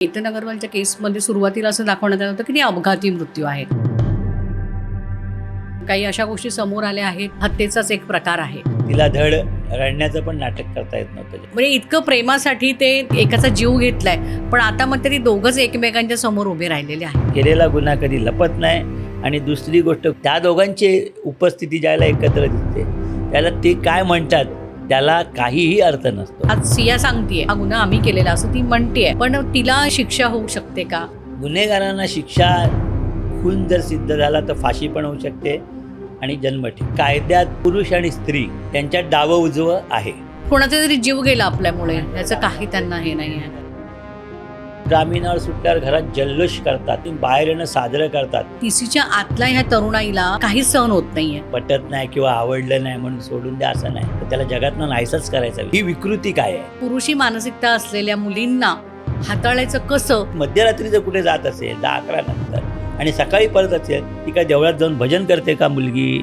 केतन अगरवालच्या केसमध्ये सुरुवातीला असं दाखवण्यात आलं होतं की ती अपघाती मृत्यू आहे. काही अशा गोष्टी समोर आल्या आहेत, हत्येचाच एक प्रकार आहे. तिला धड रडण्याचं पण नाटक करता येत नव्हतं. म्हणजे इतकं प्रेमासाठी ते एकाचा जीव घेतलाय, पण आता मग तरी दोघंच एकमेकांच्या समोर उभे राहिलेले आहेत. केलेला गुन्हा कधी लपत नाही. आणि दुसरी गोष्ट, त्या दोघांची उपस्थिती ज्याला एकत्र दिसते त्याला ते काय म्हणतात त्याला काहीही अर्थ नसतो. आज सिया सांगतेय हा गुन्हा आम्ही केलेला असं ती म्हणतेय, पण तिला शिक्षा होऊ शकते का? गुन्हेगारांना शिक्षा, खून जर सिद्ध झाला तर फाशी पण होऊ शकते आणि जन्मठेप. कायद्यात पुरुष आणि स्त्री त्यांच्यात डावं उजवं आहे. कोणाचा तरी जीव गेला आपल्यामुळे, याचं काही त्यांना हे नाही आहे. जामिनावर सुटल्यावर घरात जल्लोष करतात, बाहेर येणं साजरं करतात. तिसीच्या आतल्या ह्या तरुणाईला काही सहन होत नाहीये. पटत नाही किंवा आवडलं नाही म्हणून सोडून द्या असं नाही, तर त्याला जगातनं नाहीसच करायचं. ही विकृती काय आहे? पुरुषी मानसिकता असलेल्या मुलींना हाताळायचं कसं? मध्यरात्री जर कुठे जात असेल 10-11 नंतर आणि सकाळी परत असेल, ती काय देवळात जाऊन भजन करते का मुलगी?